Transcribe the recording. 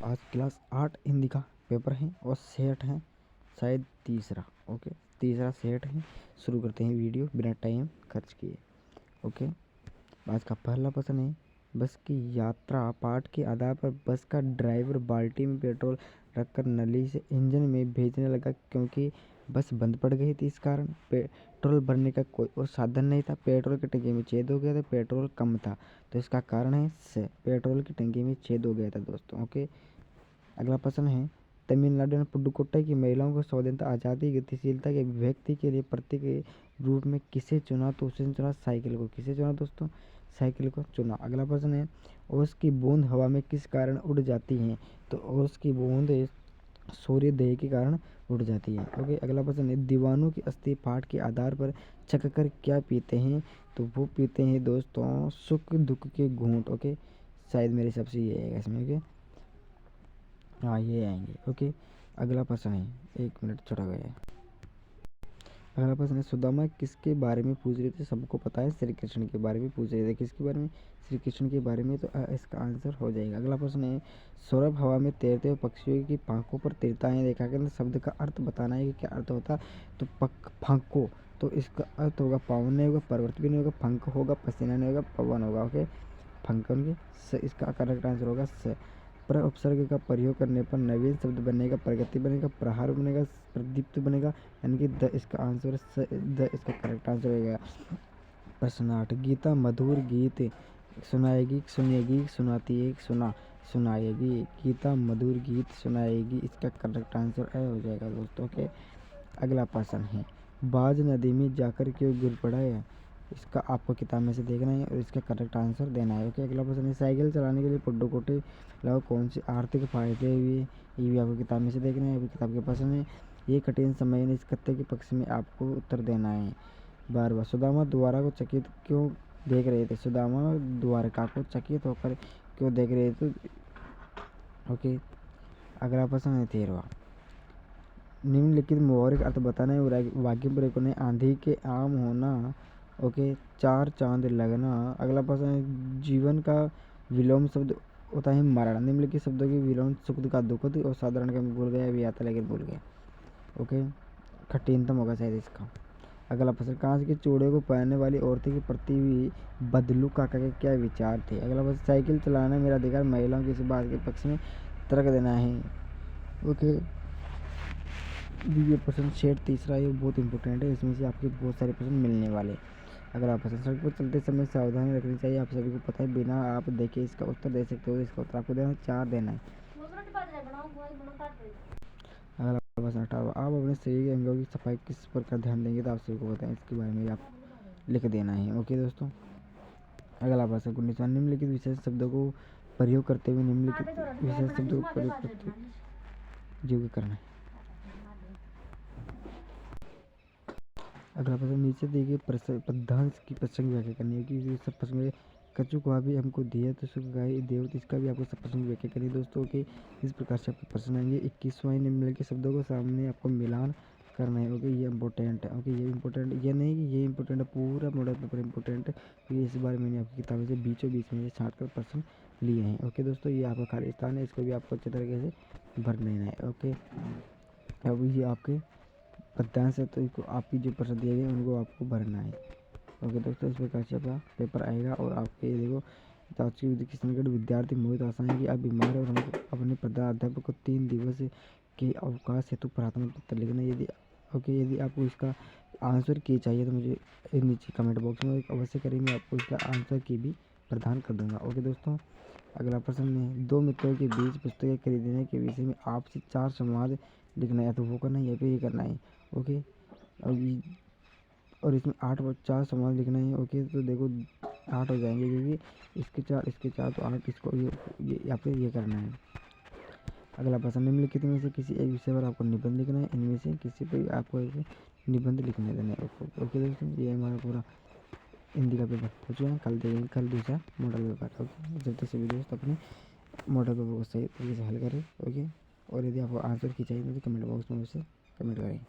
आज क्लास 8 हिंदी का पेपर है और सेट है शायद तीसरा। ओके, तीसरा सेट है। शुरू करते हैं वीडियो बिना टाइम खर्च किए। ओके, आज का पहला प्रश्न है, बस की यात्रा पाठ के आधार पर बस का ड्राइवर बाल्टी में पेट्रोल रखकर नली से इंजन में भेजने लगा क्योंकि बस बंद पड़ गई थी। इस कारण पेट्रोल भरने का कोई और साधन नहीं था। पेट्रोल की टंकी में छेद हो गया था, पेट्रोल कम था, तो इसका कारण है से पेट्रोल की टंकी में छेद हो गया था दोस्तों। ओके, अगला प्रश्न है, तमिलनाडु में पुडुकोट्टई की महिलाओं को स्वाधीनता, आज़ादी, गतिशीलता के अभिव्यक्ति के लिए प्रतीक के रूप में किसे चुना? तो उसने चुना साइकिल को। किसे चुना दोस्तों? साइकिल को चुना। अगला प्रश्न है, ओस की बूंद हवा में किस कारण उड़ जाती हैं? तो ओस की बूंद सूर्योदय के कारण उड़ जाती है। ओके, अगला प्रश्न है, दीवानों की अस्थि पाठ के आधार पर चखकर क्या पीते हैं? तो वो पीते हैं दोस्तों सुख दुख के घूंट। ओके, शायद मेरे हिसाब से ये है इसमें। ओके, हाँ ये आएंगे। ओके, अगला प्रश्न है, 1 मिनट छोड़ा गया है। अगला प्रश्न है, सुदामा किसके बारे में पूछ रहे थे? सबको पता है, श्री कृष्ण के बारे में पूछ रहे थे। किसके बारे में? श्री कृष्ण के बारे में। तो इसका आंसर हो जाएगा। अगला प्रश्न है, सौरभ हवा में तैरते हुए पक्षियों की पंखों पर तैरता है देखा गया। शब्द का अर्थ बताना है कि क्या अर्थ होता। तो पंखों, तो इसका अर्थ होगा पवन नहीं होगा, पर्वत भी नहीं होगा, पंख होगा, पसीना नहीं होगा, पवन होगा। ओके, पंख होंगे। इसका करेक्ट आंसर होगा स। पर उपसर्ग का प्रयोग करने पर नवीन शब्द बनेगा, प्रगति बनेगा, प्रहार बनेगा, प्रदीप्त बनेगा, यानी कि द। इसका आंसर द इसका करेक्ट आंसर हो गया। प्रश्न 8, गीता मधुर गीत सुनाएगी, सुनेगी, सुनाती है, सुनाएगी। गीता मधुर गीत सुनाएगी, इसका करेक्ट आंसर ए हो जाएगा दोस्तों के। अगला प्रश्न है, बाज नदी में जाकर क्यों गिर पड़ा है? इसका आपको किताब में से देखना है और इसका करेक्ट आंसर देना है। ओके, अगला प्रश्न है, साइकिल चलाने के लिए पुडुकोट्टई अलावा कौन से आर्थिक फायदे हुए? ये भी आपको किताब में से देखना है। अभी किताब के प्रश्न है, ये कठिन समय ने इस कथ्य के पक्ष में आपको उत्तर देना है। बार सुदामा द्वारा को चकित क्यों देख रहे थे? सुदामा द्वारका को चकित होकर क्यों देख रहे थे? ओके, अगला प्रश्न है 13वां, निम्नलिखित मुहावरे का अर्थ बताना है। वाक्य प्रयोग ने आंधी के आम होना। ओके, 4 चांद लगना। अगला प्रश्न है, जीवन का विलोम शब्द होता है मरण। निम्नलिखित शब्दों की विलोम सुख का दुखद और साधारण का भूल गया, अभी आता लेकिन भूल गया। ओके, कठिनतम होगा शायद इसका। अगला प्रश्न, कांच के चूड़े को पहनने वाली औरतें के प्रति भी बदलू काका के क्या विचार थे? अगला प्रश्न, साइकिल चलाना मेरा अधिकार, महिलाओं की इस बात के पक्ष में तर्क देना है। ओके, ये प्रश्न सेट तीसरा है, बहुत इंपॉर्टेंट है। इसमें से आपके बहुत सारे प्रश्न मिलने वाले। अगला प्रश्न, सड़क पर चलते समय सावधानी रखनी चाहिए, आप सभी को पता है, बिना आप देखे इसका उत्तर दे सकते हो। इसका उत्तर आपको देना 4 देना है। अगला प्रश्न 18, आप अपने शरीर के अंगों की सफाई किस प्रकार ध्यान देंगे? तो आप सभी को बताएं, इसके बारे में आप लिख देना है। ओके दोस्तों, अगला प्रश्न 19, निम्नलिखित विशेष शब्दों को प्रयोग करते हुए निम्नलिखित विशेष शब्दों को प्रयोग करते हुए योग्य करना है। अगला प्रश्न, नीचे दिए गए पदांश की प्रसंग व्याख्या करनी है कि सब प्रसंग में कच्चू को भी हमको दिया तो सुख गाय देव, इसका भी आपको सब प्रसंग व्याख्या करनी है दोस्तों के। इस प्रकार से आपके प्रश्न आएंगे। 21वां, निम्नलिखित शब्दों को सामने आपको मिलान करना है। ओके, ये इंपॉर्टेंट है। ओके, ये इंपॉर्टेंट, ये नहीं कि ये इंपॉर्टेंट है, पूरा मॉडल पेपर इंपॉर्टेंट है क्योंकि इस बार मैंने आपकी किताबों से बीचों बीच में छाँट कर प्रश्न लिए हैं। ओके दोस्तों, ये आपका खाली स्थान है, इसको भी आपको अच्छे तरीके से भर लेना है। ओके, अब ये आपके पद्यांश है, तो इसको आपकी जो प्रश्न दिए गए उनको आपको भरना है। ओके दोस्तों, इस प्रकार से आपका पेपर आएगा और आपके देखो किशन विद्यार्थी मोहित आसान है कि आप बीमार है और हमको अपने प्रधानाध्यापक को 3 दिवस के अवकाश हेतु प्रार्थना पत्र लिखना। यदि आपको इसका आंसर की चाहिए तो मुझे नीचे कमेंट बॉक्स में अवश्य करें, मैं आपको इसका आंसर की भी प्रदान कर दूंगा। ओके दोस्तों, अगला प्रश्न है, 2 मित्रों के बीच पुस्तकें खरीदने के विषय में आपसे 4 संवाद लिखना है, तो वो करना है या फिर ये करना है। ओके, और इसमें 4 संवाद लिखना है। ओके, तो देखो 8 हो जाएंगे क्योंकि इसके 4 तो 8, इसको ये या फिर ये करना है। अगला प्रश्न, निम्नलिखित में से किसी एक विषय पर आपको निबंध लिखना है, इनमें से किसी पर आपको एक निबंध लिखने देना है। ओके दोस्तों, ये हमारा पूरा हिंदी का पेपर हो चुका है। कल देखेंगे, कल दूसरा मॉडल पेपर। ओके, जब तक सभी दोस्त अपने मॉडल पेपर को सही तरीके से हल करें। ओके, और यदि आपको आंसर की चाहिए तो कमेंट बॉक्स में उसे कमेंट करें।